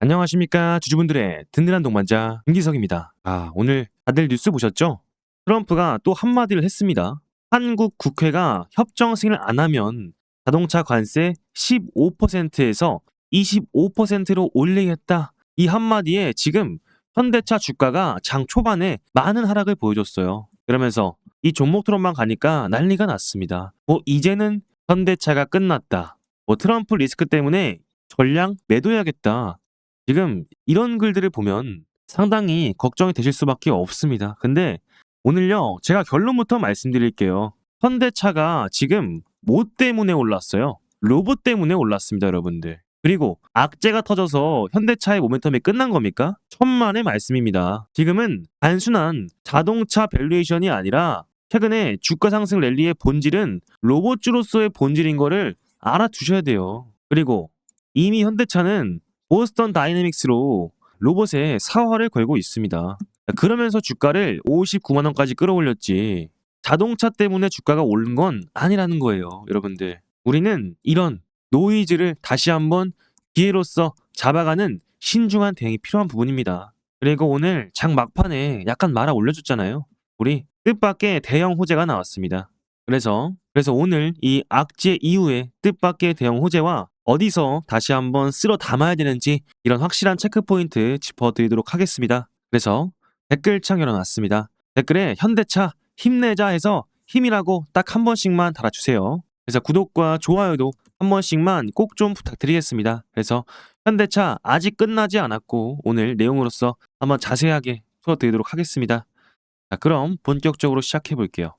안녕하십니까 주주분들의 든든한 동반자 김기석입니다. 오늘 다들 뉴스 보셨죠? 트럼프가 또 한마디를 했습니다. 한국 국회가 협정 승인을 안 하면 자동차 관세 15%에서 25%로 올리겠다. 이 한마디에 지금 현대차 주가가 장 초반에 많은 하락을 보여줬어요. 그러면서 이 종목 토론만 가니까 난리가 났습니다. 이제는 현대차가 끝났다. 트럼프 리스크 때문에 전량 매도해야겠다. 지금 이런 글들을 보면 상당히 걱정이 되실 수밖에 없습니다. 근데 오늘요, 제가 결론부터 말씀드릴게요. 현대차가 지금 뭐 때문에 올랐어요? 로봇 때문에 올랐습니다, 여러분들. 그리고 악재가 터져서 현대차의 모멘텀이 끝난 겁니까? 천만의 말씀입니다. 지금은 단순한 자동차 밸류에이션이 아니라 최근에 주가 상승 랠리의 본질은 로봇주로서의 본질인 거를 알아두셔야 돼요. 그리고 이미 현대차는 보스턴 다이내믹스로 로봇에 사활을 걸고 있습니다. 그러면서 주가를 59만 원까지 끌어올렸지 자동차 때문에 주가가 오른 건 아니라는 거예요, 여러분들. 우리는 이런 노이즈를 다시 한번 기회로서 잡아가는 신중한 대응이 필요한 부분입니다. 그리고 오늘 장 막판에 약간 말아 올려줬잖아요. 우리 뜻밖의 대형 호재가 나왔습니다. 그래서 오늘 이 악재 이후에 뜻밖의 대형 호재와 어디서 다시 한번 쓸어 담아야 되는지 이런 확실한 체크포인트 짚어드리도록 하겠습니다. 그래서 댓글창 열어놨습니다. 댓글에 현대차 힘내자 해서 힘이라고 딱 한 번씩만 달아주세요. 그래서 구독과 좋아요도 한 번씩만 꼭 좀 부탁드리겠습니다. 그래서 현대차 아직 끝나지 않았고 오늘 내용으로서 한번 자세하게 풀어드리도록 하겠습니다. 자, 그럼 본격적으로 시작해 볼게요.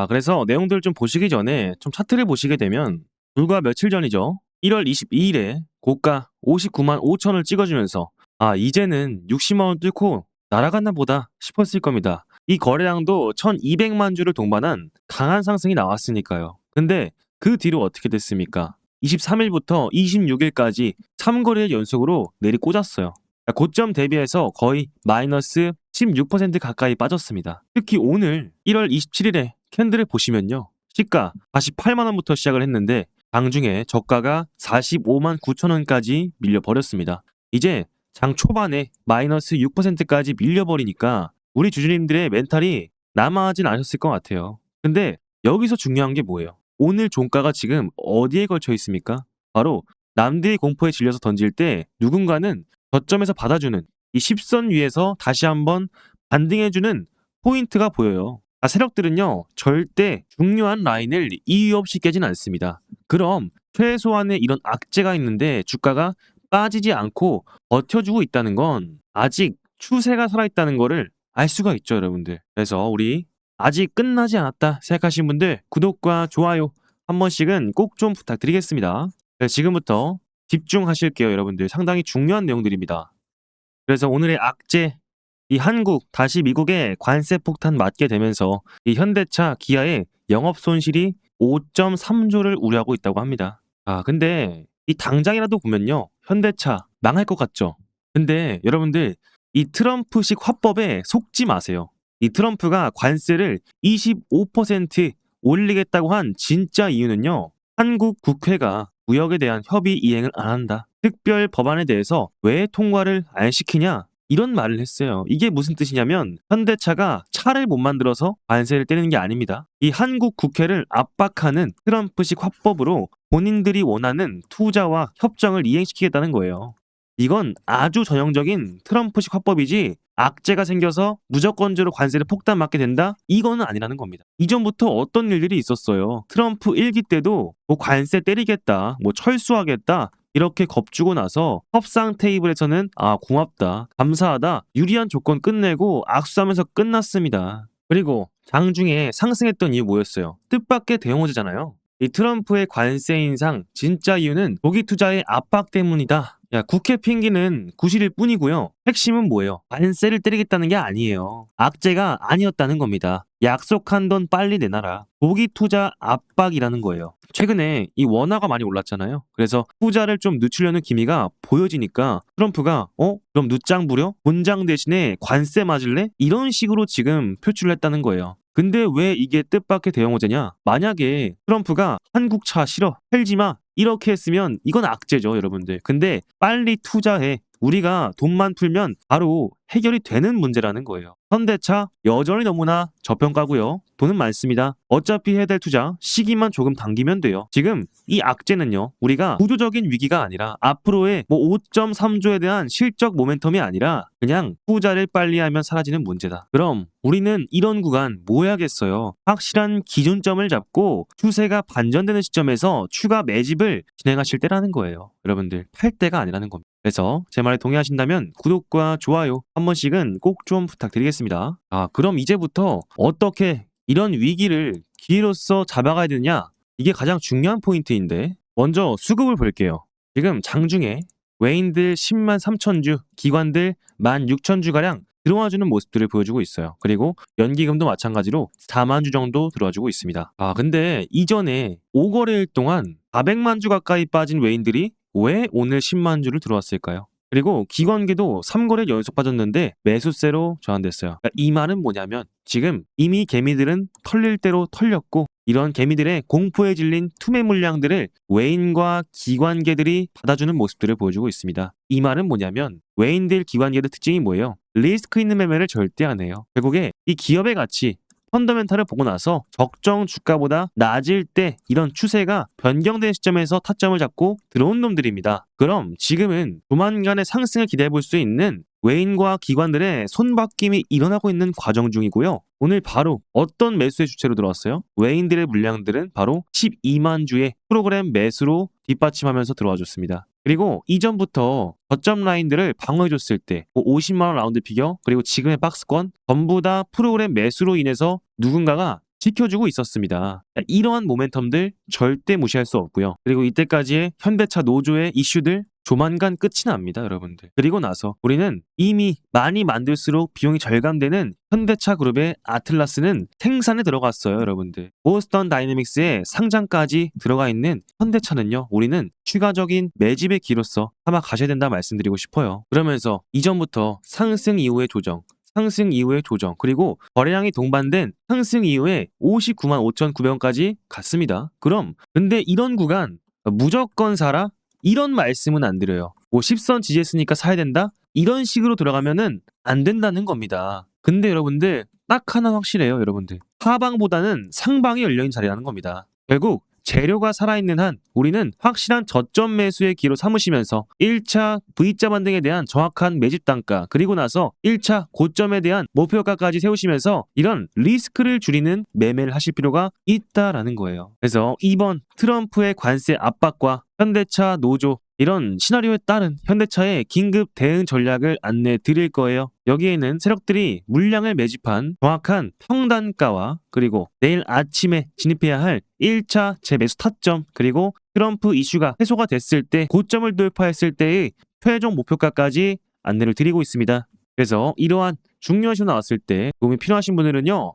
그래서 내용들 좀 보시기 전에 좀 차트를 보시게 되면 불과 며칠 전이죠. 1월 22일에 고가 59만 5천을 찍어주면서 이제는 60만 원 뚫고 날아갔나 보다 싶었을 겁니다. 이 거래량도 1200만 주를 동반한 강한 상승이 나왔으니까요. 근데 그 뒤로 어떻게 됐습니까? 23일부터 26일까지 3거래일 연속으로 내리꽂았어요. 고점 대비해서 거의 마이너스 16% 가까이 빠졌습니다. 특히 오늘 1월 27일에 캔들을 보시면요. 시가 48만 원부터 시작을 했는데 장중에 저가가 45만 9천 원까지 밀려버렸습니다. 이제 장 초반에 마이너스 6%까지 밀려버리니까 우리 주주님들의 멘탈이 남아하진 않으셨을 것 같아요. 근데 여기서 중요한 게 뭐예요? 오늘 종가가 지금 어디에 걸쳐 있습니까? 바로 남들이 공포에 질려서 던질 때 누군가는 저점에서 받아주는 이 10선 위에서 다시 한번 반등해주는 포인트가 보여요. 세력들은요, 절대 중요한 라인을 이유 없이 깨진 않습니다. 그럼 최소한의 이런 악재가 있는데 주가가 빠지지 않고 버텨주고 있다는 건 아직 추세가 살아있다는 거를 알 수가 있죠, 여러분들. 그래서 우리 아직 끝나지 않았다 생각하시는 분들 구독과 좋아요 한 번씩은 꼭 좀 부탁드리겠습니다. 지금부터 집중하실게요, 여러분들. 상당히 중요한 내용들입니다. 그래서 오늘의 악재, 이 한국 다시 미국의 관세 폭탄 맞게 되면서 이 현대차, 기아의 영업 손실이 5.3조를 우려하고 있다고 합니다. 근데 이 당장이라도 보면요, 현대차 망할 것 같죠? 근데 여러분들 이 트럼프식 화법에 속지 마세요. 이 트럼프가 관세를 25% 올리겠다고 한 진짜 이유는요, 한국 국회가 무역에 대한 협의 이행을 안 한다. 특별 법안에 대해서 왜 통과를 안 시키냐? 이런 말을 했어요. 이게 무슨 뜻이냐면 현대차가 차를 못 만들어서 관세를 때리는 게 아닙니다. 이 한국 국회를 압박하는 트럼프식 화법으로 본인들이 원하는 투자와 협정을 이행시키겠다는 거예요. 이건 아주 전형적인 트럼프식 화법이지 악재가 생겨서 무조건적으로 관세를 폭탄 맞게 된다? 이거는 아니라는 겁니다. 이전부터 어떤 일들이 있었어요. 트럼프 1기 때도 관세 때리겠다, 철수하겠다 이렇게 겁주고 나서 협상 테이블에서는 고맙다, 감사하다, 유리한 조건 끝내고 악수하면서 끝났습니다. 그리고 장중에 상승했던 이유 뭐였어요? 뜻밖의 대형 호재잖아요. 이 트럼프의 관세 인상 진짜 이유는 조기 투자의 압박 때문이다. 국회 핑계는 구실일 뿐이고요. 핵심은 뭐예요? 관세를 때리겠다는 게 아니에요. 악재가 아니었다는 겁니다. 약속한 돈 빨리 내놔라. 조기 투자 압박이라는 거예요. 최근에 이 원화가 많이 올랐잖아요. 그래서 투자를 좀 늦추려는 기미가 보여지니까 트럼프가 그럼 늦장 부려? 본장 대신에 관세 맞을래? 이런 식으로 지금 표출을 했다는 거예요. 근데 왜 이게 뜻밖의 대형 호재냐? 만약에 트럼프가 한국 차 싫어, 팔지 마 이렇게 했으면 이건 악재죠, 여러분들. 근데 빨리 투자해, 우리가 돈만 풀면 바로 해결이 되는 문제라는 거예요. 현대차 여전히 너무나 저평가고요. 돈은 많습니다. 어차피 해야 될 투자 시기만 조금 당기면 돼요. 지금 이 악재는요. 우리가 구조적인 위기가 아니라 앞으로의 5.3조에 대한 실적 모멘텀이 아니라 그냥 투자를 빨리 하면 사라지는 문제다. 그럼 우리는 이런 구간 뭐 해야겠어요? 확실한 기준점을 잡고 추세가 반전되는 시점에서 추가 매집을 진행하실 때라는 거예요. 여러분들 팔 때가 아니라는 겁니다. 그래서 제 말에 동의하신다면 구독과 좋아요 한 번씩은 꼭 좀 부탁드리겠습니다. 그럼 이제부터 어떻게 이런 위기를 기회로서 잡아가야 되느냐? 이게 가장 중요한 포인트인데 먼저 수급을 볼게요. 지금 장중에 외인들 10만 3천 주, 기관들 1만 6천 주가량 들어와주는 모습들을 보여주고 있어요. 그리고 연기금도 마찬가지로 4만 주 정도 들어와주고 있습니다. 근데 이전에 5거래일 동안 400만 주 가까이 빠진 외인들이 왜 오늘 10만 주를 들어왔을까요? 그리고 기관계도 3거래 연속 빠졌는데 매수세로 전환됐어요. 그러니까 이 말은 뭐냐면 지금 이미 개미들은 털릴 대로 털렸고 이런 개미들의 공포에 질린 투매 물량들을 외인과 기관계들이 받아주는 모습들을 보여주고 있습니다. 이 말은 뭐냐면 외인들 기관계의 특징이 뭐예요? 리스크 있는 매매를 절대 안 해요. 결국에 이 기업의 가치 펀더멘탈을 보고 나서 적정 주가보다 낮을 때 이런 추세가 변경된 시점에서 타점을 잡고 들어온 놈들입니다. 그럼 지금은 조만간의 상승을 기대해 볼 수 있는 외인과 기관들의 손바뀜이 일어나고 있는 과정 중이고요. 오늘 바로 어떤 매수의 주체로 들어왔어요? 외인들의 물량들은 바로 12만 주의 프로그램 매수로 뒷받침하면서 들어와 줬습니다. 그리고 이전부터 저점 라인들을 방어해줬을 때 50만 원 라운드 피겨 그리고 지금의 박스권 전부 다 프로그램 매수로 인해서 누군가가 지켜주고 있었습니다. 이러한 모멘텀들 절대 무시할 수 없고요. 그리고 이때까지의 현대차 노조의 이슈들 조만간 끝이 납니다, 여러분들. 그리고 나서 우리는 이미 많이 만들수록 비용이 절감되는 현대차 그룹의 아틀라스는 생산에 들어갔어요, 여러분들. 보스턴 다이내믹스의 상장까지 들어가 있는 현대차는요, 우리는 추가적인 매집의 기로서 아마 가셔야 된다 말씀드리고 싶어요. 그러면서 이전부터 상승 이후의 조정, 그리고 거래량이 동반된 상승 이후에 59만 5,900원까지 갔습니다. 그럼 근데 이런 구간 무조건 사라? 이런 말씀은 안 드려요. 10선 지지했으니까 사야 된다? 이런 식으로 들어가면은 안 된다는 겁니다. 근데 여러분들 딱 하나 확실해요, 여러분들. 하방보다는 상방이 열려있는 자리라는 겁니다. 결국 재료가 살아있는 한 우리는 확실한 저점 매수의 기로 삼으시면서 1차 V자 반등에 대한 정확한 매집 단가 그리고 나서 1차 고점에 대한 목표가까지 세우시면서 이런 리스크를 줄이는 매매를 하실 필요가 있다라는 거예요. 그래서 이번 트럼프의 관세 압박과 현대차 노조 이런 시나리오에 따른 현대차의 긴급 대응 전략을 안내 드릴 거예요. 여기에는 세력들이 물량을 매집한 정확한 평단가와 그리고 내일 아침에 진입해야 할 1차 재매수 타점 그리고 트럼프 이슈가 해소가 됐을 때 고점을 돌파했을 때의 최종 목표가까지 안내를 드리고 있습니다. 그래서 이러한 중요한 시간 나왔을 때 도움이 필요하신 분들은요.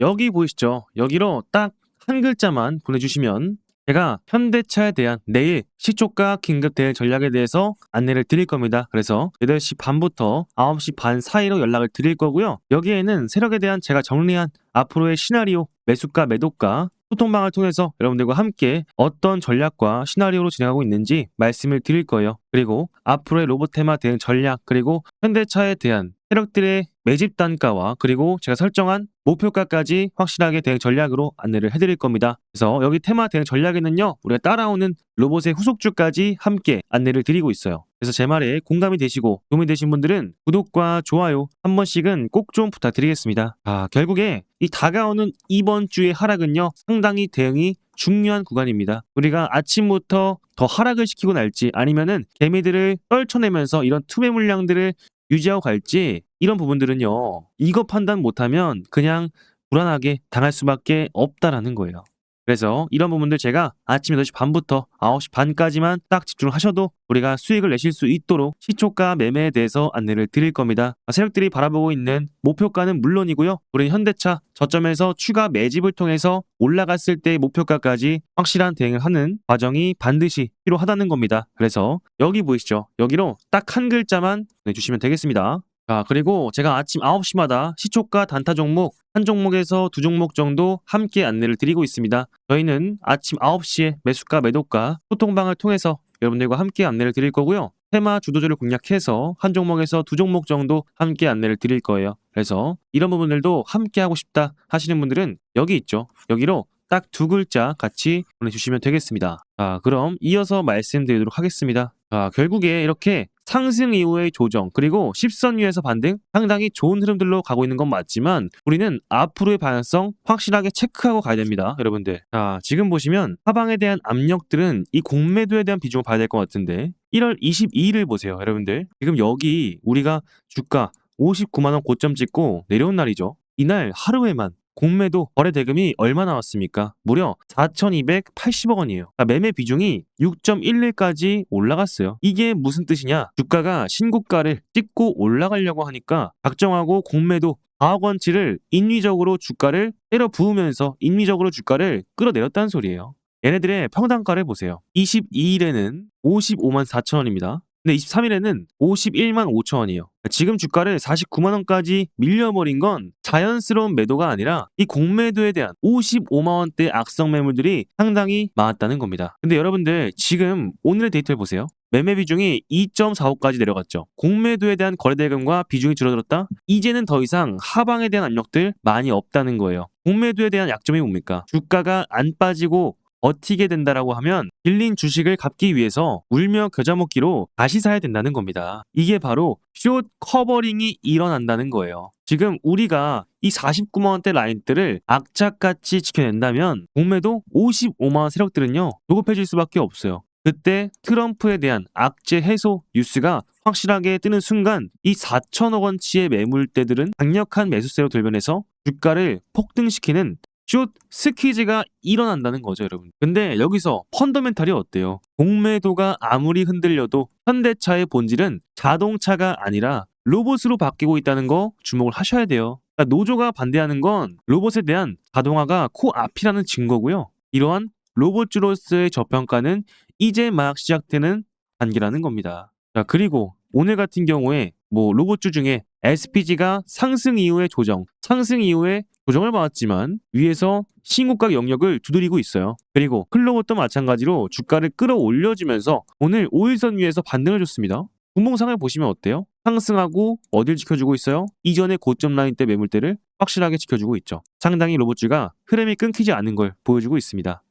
여기 보이시죠? 여기로 딱 한 글자만 보내주시면 제가 현대차에 대한 내일 시초가 긴급 대응 전략에 대해서 안내를 드릴 겁니다. 그래서 8시 반부터 9시 반 사이로 연락을 드릴 거고요. 여기에는 세력에 대한 제가 정리한 앞으로의 시나리오, 매수가, 매도가, 소통방을 통해서 여러분들과 함께 어떤 전략과 시나리오로 진행하고 있는지 말씀을 드릴 거예요. 그리고 앞으로의 로봇 테마 대응 전략, 그리고 현대차에 대한 세력들의 매집 단가와 그리고 제가 설정한 목표가까지 확실하게 대응 전략으로 안내를 해드릴 겁니다. 그래서 여기 테마 대응 전략에는요. 우리가 따라오는 로봇의 후속주까지 함께 안내를 드리고 있어요. 그래서 제 말에 공감이 되시고 도움이 되신 분들은 구독과 좋아요 한 번씩은 꼭 좀 부탁드리겠습니다. 결국에 이 다가오는 이번 주의 하락은요. 상당히 대응이 중요한 구간입니다. 우리가 아침부터 더 하락을 시키고 날지 아니면은 개미들을 떨쳐내면서 이런 투매 물량들을 유지하고 갈지 이런 부분들은요. 이거 판단 못하면 그냥 불안하게 당할 수밖에 없다라는 거예요. 그래서 이런 부분들 제가 아침 8시 반부터 9시 반까지만 딱 집중하셔도 우리가 수익을 내실 수 있도록 시초가 매매에 대해서 안내를 드릴 겁니다. 세력들이 바라보고 있는 목표가는 물론이고요. 우리 현대차 저점에서 추가 매집을 통해서 올라갔을 때의 목표가까지 확실한 대응을 하는 과정이 반드시 필요하다는 겁니다. 그래서 여기 보이시죠? 여기로 딱 한 글자만 보내주시면 되겠습니다. 그리고 제가 아침 9시마다 시초가 단타 종목 한 종목에서 두 종목 정도 함께 안내를 드리고 있습니다. 저희는 아침 9시에 매수가 매도가 소통방을 통해서 여러분들과 함께 안내를 드릴 거고요. 테마 주도주를 공략해서 한 종목에서 두 종목 정도 함께 안내를 드릴 거예요. 그래서 이런 부분들도 함께 하고 싶다 하시는 분들은 여기 있죠. 여기로 딱 두 글자 같이 보내주시면 되겠습니다. 자, 그럼 이어서 말씀드리도록 하겠습니다. 자, 결국에 이렇게 상승 이후의 조정 그리고 10선 위에서 반등 상당히 좋은 흐름들로 가고 있는 건 맞지만 우리는 앞으로의 방향성 확실하게 체크하고 가야 됩니다. 여러분들. 자, 지금 보시면 하방에 대한 압력들은 이 공매도에 대한 비중을 봐야 될 것 같은데 1월 22일을 보세요. 여러분들. 지금 여기 우리가 주가 59만 원 고점 찍고 내려온 날이죠. 이날 하루에만 공매도 거래 대금이 얼마 나왔습니까? 무려 4,280억 원이에요. 매매 비중이 6.11까지 올라갔어요. 이게 무슨 뜻이냐? 주가가 신고가를 찍고 올라가려고 하니까 작정하고 공매도 4억 원치를 인위적으로 주가를 때려 부으면서 인위적으로 주가를 끌어내렸다는 소리예요. 얘네들의 평단가를 보세요. 22일에는 55만 4천 원입니다. 근데 23일에는 51만 5천 원이에요. 지금 주가를 49만 원까지 밀려버린 건 자연스러운 매도가 아니라 이 공매도에 대한 55만 원대 악성 매물들이 상당히 많았다는 겁니다. 근데 여러분들 지금 오늘의 데이터를 보세요. 매매 비중이 2.45까지 내려갔죠. 공매도에 대한 거래 대금과 비중이 줄어들었다? 이제는 더 이상 하방에 대한 압력들 많이 없다는 거예요. 공매도에 대한 약점이 뭡니까? 주가가 안 빠지고 버티게 된다라고 하면 빌린 주식을 갚기 위해서 울며 겨자 먹기로 다시 사야 된다는 겁니다. 이게 바로 숏 커버링이 일어난다는 거예요. 지금 우리가 이 49만 원대 라인들을 악착같이 지켜낸다면 공매도 55만 원 세력들은요 조급해질 수밖에 없어요. 그때 트럼프에 대한 악재 해소 뉴스가 확실하게 뜨는 순간 이 4천억 원치의 매물대들은 강력한 매수세로 돌변해서 주가를 폭등시키는 숏 스퀴즈가 일어난다는 거죠, 여러분. 근데 여기서 펀더멘탈이 어때요? 공매도가 아무리 흔들려도 현대차의 본질은 자동차가 아니라 로봇으로 바뀌고 있다는 거 주목을 하셔야 돼요. 그러니까 노조가 반대하는 건 로봇에 대한 자동화가 코앞이라는 증거고요. 이러한 로봇주로서의 저평가는 이제 막 시작되는 단계라는 겁니다. 자, 그리고 오늘 같은 경우에 로봇주 중에 SPG가 상승 이후의 조정을 받았지만 위에서 신고가 영역을 두드리고 있어요. 그리고 클로버도 마찬가지로 주가를 끌어올려주면서 오늘 5일선 위에서 반등을 줬습니다. 분봉상을 보시면 어때요? 상승하고 어딜 지켜주고 있어요? 이전의 고점 라인 때 매물대를 확실하게 지켜주고 있죠. 상당히 로봇주가 흐름이 끊기지 않은 걸 보여주고 있습니다.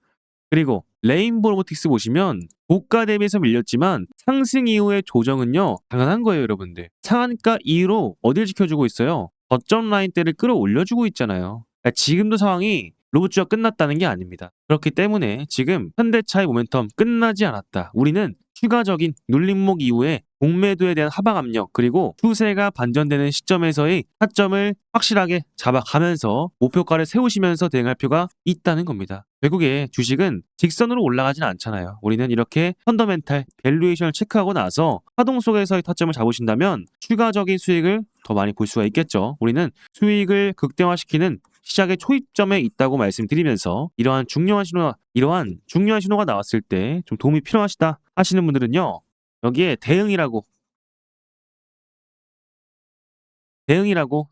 그리고 레인보 로보틱스 보시면 고가 대비해서 밀렸지만 상승 이후의 조정은요 당연한 거예요, 여러분들. 상한가 이후로 어딜 지켜주고 있어요? 저점 라인대를 끌어올려주고 있잖아요. 그러니까 지금도 상황이 로봇주가 끝났다는 게 아닙니다. 그렇기 때문에 지금 현대차의 모멘텀 끝나지 않았다. 우리는 추가적인 눌림목 이후에 공매도에 대한 하방 압력 그리고 추세가 반전되는 시점에서의 타점을 확실하게 잡아가면서 목표가를 세우시면서 대응할 필요가 있다는 겁니다. 결국에 주식은 직선으로 올라가진 않잖아요. 우리는 이렇게 펀더멘탈 밸류에이션을 체크하고 나서 파동 속에서의 타점을 잡으신다면 추가적인 수익을 더 많이 볼 수가 있겠죠. 우리는 수익을 극대화시키는 시작의 초입점에 있다고 말씀드리면서 이러한 중요한 신호가 나왔을 때 좀 도움이 필요하시다 하시는 분들은요. 여기에 대응이라고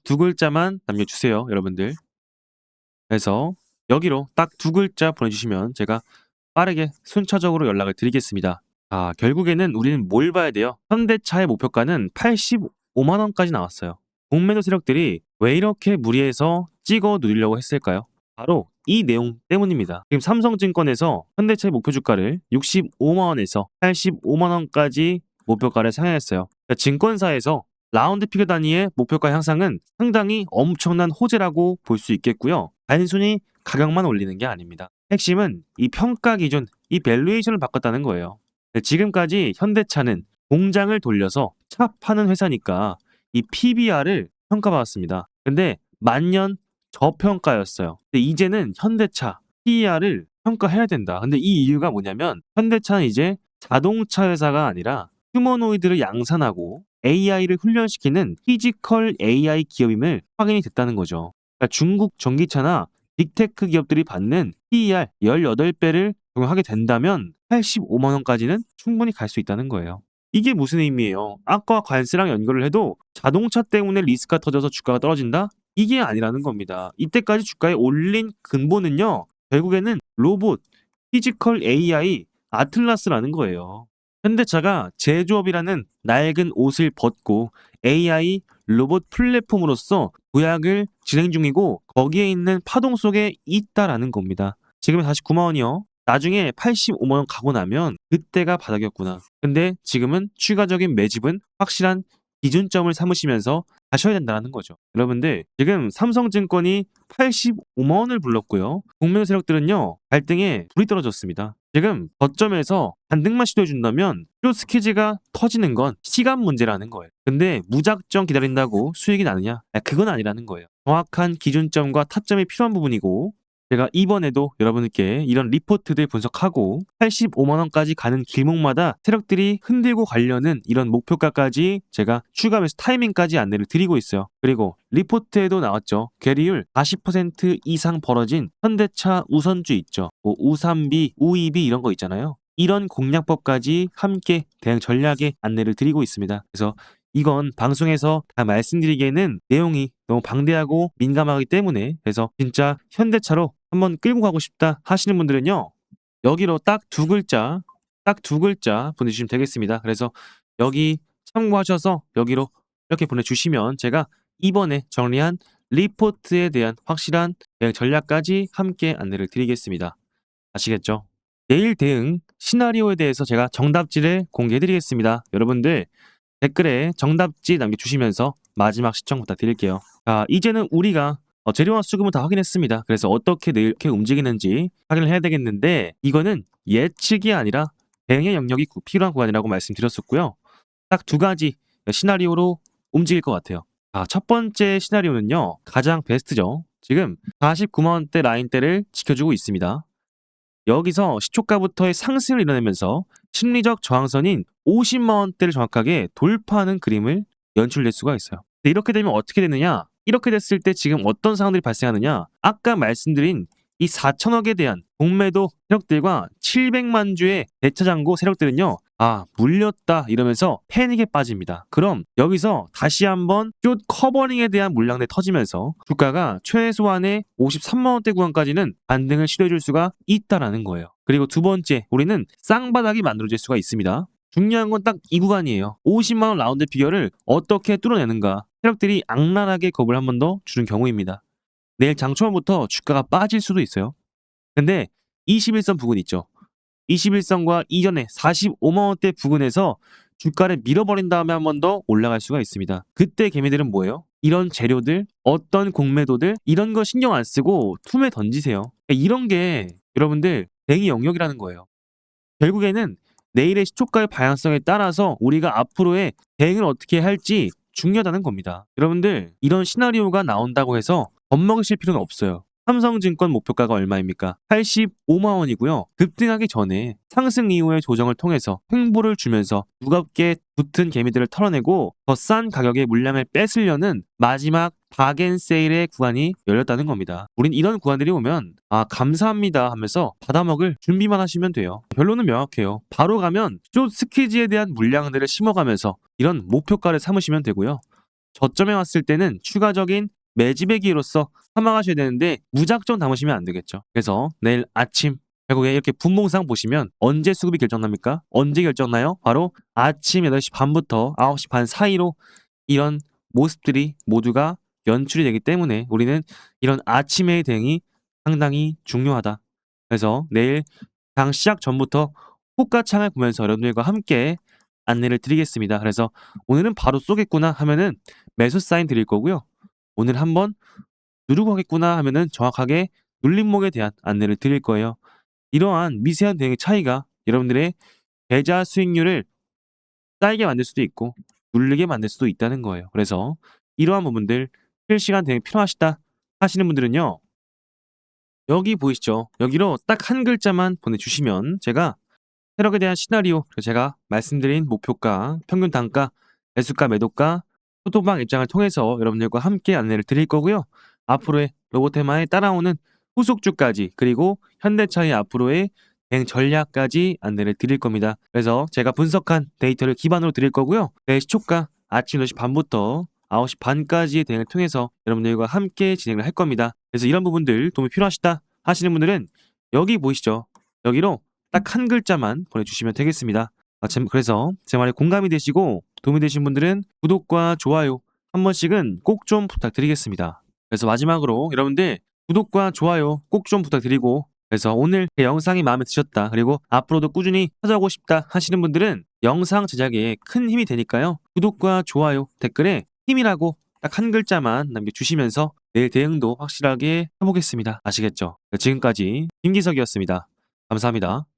두 글자만 남겨주세요, 여러분들. 그래서 여기로 딱 두 글자 보내주시면 제가 빠르게 순차적으로 연락을 드리겠습니다. 결국에는 우리는 뭘 봐야 돼요? 현대차의 목표가는 85만 원까지 나왔어요. 공매도 세력들이 왜 이렇게 무리해서 찍어 누리려고 했을까요? 바로 이 내용 때문입니다. 지금 삼성증권에서 현대차의 목표 주가를 65만 원에서 85만 원까지 목표가를 상향했어요. 그러니까 증권사에서 라운드 피겨 단위의 목표가 향상은 상당히 엄청난 호재라고 볼 수 있겠고요. 단순히 가격만 올리는 게 아닙니다. 핵심은 이 평가 기준, 이 밸류에이션을 바꿨다는 거예요. 지금까지 현대차는 공장을 돌려서 차 파는 회사니까 이 PBR을 평가받았습니다. 근데 만년 저평가였어요. 근데 이제는 현대차 PER을 평가해야 된다. 근데 이 이유가 뭐냐면 현대차는 이제 자동차 회사가 아니라 휴머노이드를 양산하고 AI를 훈련시키는 피지컬 AI 기업임을 확인이 됐다는 거죠. 그러니까 중국 전기차나 빅테크 기업들이 받는 PER 18배를 적용하게 된다면 85만 원까지는 충분히 갈 수 있다는 거예요. 이게 무슨 의미예요? 아까 관세랑 연결을 해도 자동차 때문에 리스크가 터져서 주가가 떨어진다? 이게 아니라는 겁니다. 이때까지 주가에 올린 근본은요. 결국에는 로봇, 피지컬 AI, 아틀라스라는 거예요. 현대차가 제조업이라는 낡은 옷을 벗고 AI 로봇 플랫폼으로서 도약을 진행 중이고 거기에 있는 파동 속에 있다라는 겁니다. 지금은 49만 원이요. 나중에 85만 원 가고 나면 그때가 바닥이었구나. 근데 지금은 추가적인 매집은 확실한 기준점을 삼으시면서 가셔야 된다는 거죠. 여러분들 지금 삼성증권이 85만 원을 불렀고요. 국내 세력들은요 갈등에 불이 떨어졌습니다. 지금 저점에서 반등만 시도해준다면 숏스퀴즈가 터지는 건 시간 문제라는 거예요. 근데 무작정 기다린다고 수익이 나느냐? 그건 아니라는 거예요. 정확한 기준점과 타점이 필요한 부분이고 제가 이번에도 여러분께 이런 리포트들 분석하고 85만 원까지 가는 길목마다 세력들이 흔들고 가려는 이런 목표가까지 제가 추가 매수 타이밍까지 안내를 드리고 있어요. 그리고 리포트에도 나왔죠. 괴리율 40% 이상 벌어진 현대차 우선주 있죠. 뭐 우삼비, 우이비 이런 거 있잖아요. 이런 공략법까지 함께 대응 전략에 안내를 드리고 있습니다. 그래서 이건 방송에서 다 말씀드리기에는 내용이 너무 방대하고 민감하기 때문에 그래서 진짜 현대차로 한번 끌고 가고 싶다 하시는 분들은요. 여기로 딱 두 글자 보내주시면 되겠습니다. 그래서 여기 참고하셔서 여기로 이렇게 보내주시면 제가 이번에 정리한 리포트에 대한 확실한 대응 전략까지 함께 안내를 드리겠습니다. 아시겠죠? 내일 대응 시나리오에 대해서 제가 정답지를 공개해드리겠습니다. 여러분들 댓글에 정답지 남겨주시면서 마지막 시청 부탁드릴게요. 자, 이제는 우리가 재료와 수급은 다 확인했습니다. 그래서 어떻게 내일 이렇게 움직이는지 확인을 해야 되겠는데 이거는 예측이 아니라 대응의 영역이 필요한 구간이라고 말씀드렸었고요. 딱 두 가지 시나리오로 움직일 것 같아요. 첫 번째 시나리오는요. 가장 베스트죠. 지금 49만 원대 라인대를 지켜주고 있습니다. 여기서 시초가부터의 상승을 이뤄내면서 심리적 저항선인 50만 원대를 정확하게 돌파하는 그림을 연출낼 수가 있어요. 근데 이렇게 되면 어떻게 되느냐? 이렇게 됐을 때 지금 어떤 상황들이 발생하느냐? 아까 말씀드린 이 4천억에 대한 공매도 세력들과 700만 주의 대차장고 세력들은요. 물렸다 이러면서 패닉에 빠집니다. 그럼 여기서 다시 한번 숏 커버링에 대한 물량대 터지면서 주가가 최소한의 53만 원대 구간까지는 반등을 시도해줄 수가 있다라는 거예요. 그리고 두 번째, 우리는 쌍바닥이 만들어질 수가 있습니다. 중요한 건 딱 이 구간이에요. 50만 원 라운드 피겨를 어떻게 뚫어내는가. 세력들이 악랄하게 겁을 한 번 더 주는 경우입니다. 내일 장 초반부터 주가가 빠질 수도 있어요. 근데 21선 부근 있죠. 21선과 이전에 45만 원대 부근에서 주가를 밀어버린 다음에 한 번 더 올라갈 수가 있습니다. 그때 개미들은 뭐예요? 이런 재료들, 어떤 공매도들 이런 거 신경 안 쓰고 툼에 던지세요. 이런 게 여러분들 대응의 영역이라는 거예요. 결국에는 내일의 시초가의 방향성에 따라서 우리가 앞으로의 대응을 어떻게 할지 중요하다는 겁니다. 여러분들 이런 시나리오가 나온다고 해서 겁먹으실 필요는 없어요. 삼성증권 목표가가 얼마입니까? 85만 원이고요. 급등하기 전에 상승 이후의 조정을 통해서 횡보를 주면서 무겁게 붙은 개미들을 털어내고 더 싼 가격에 물량을 뺏으려는 마지막 박앤세일의 구간이 열렸다는 겁니다. 우린 이런 구간들이 오면 감사합니다 하면서 받아먹을 준비만 하시면 돼요. 결론은 명확해요. 바로 가면 숏 스퀴즈에 대한 물량들을 심어가면서 이런 목표가를 삼으시면 되고요. 저점에 왔을 때는 추가적인 매집의 기회로서 삼아가셔야 되는데 무작정 담으시면 안 되겠죠. 그래서 내일 아침 결국에 이렇게 분봉상 보시면 언제 수급이 결정납니까? 언제 결정나요? 바로 아침 8시 반부터 9시 반 사이로 이런 모습들이 모두가 연출이 되기 때문에 우리는 이런 아침의 대응이 상당히 중요하다. 그래서 내일 장 시작 전부터 호가창을 보면서 여러분들과 함께 안내를 드리겠습니다. 그래서 오늘은 바로 쏘겠구나 하면은 매수 사인 드릴 거고요. 오늘 한번 누르고 하겠구나 하면은 정확하게 눌림목에 대한 안내를 드릴 거예요. 이러한 미세한 대응의 차이가 여러분들의 계좌 수익률을 쌓이게 만들 수도 있고 누르게 만들 수도 있다는 거예요. 그래서 이러한 부분들 실시간 대응이 필요하시다 하시는 분들은요. 여기 보이시죠? 여기로 딱 한 글자만 보내주시면 제가 세력에 대한 시나리오, 그리고 제가 말씀드린 목표가, 평균 단가, 매수가, 매도가, 소토방 입장을 통해서 여러분들과 함께 안내를 드릴 거고요. 앞으로의 로보테마에 따라오는 후속주까지 그리고 현대차의 앞으로의 대응 전략까지 안내를 드릴 겁니다. 그래서 제가 분석한 데이터를 기반으로 드릴 거고요. 내 시초가 아침 8시 반부터 9시 반까지의 대응을 통해서 여러분들과 함께 진행을 할 겁니다. 그래서 이런 부분들 도움이 필요하시다 하시는 분들은 여기 보이시죠? 여기로 딱 한 글자만 보내주시면 되겠습니다. 그래서 제 말에 공감이 되시고 도움이 되신 분들은 구독과 좋아요 한 번씩은 꼭 좀 부탁드리겠습니다. 그래서 마지막으로 여러분들 구독과 좋아요 꼭 좀 부탁드리고, 그래서 오늘 제 영상이 마음에 드셨다, 그리고 앞으로도 꾸준히 찾아오고 싶다 하시는 분들은 영상 제작에 큰 힘이 되니까요. 구독과 좋아요, 댓글에 힘이라고 딱 한 글자만 남겨주시면서 내일 대응도 확실하게 해보겠습니다. 아시겠죠? 지금까지 김기석이었습니다. 감사합니다.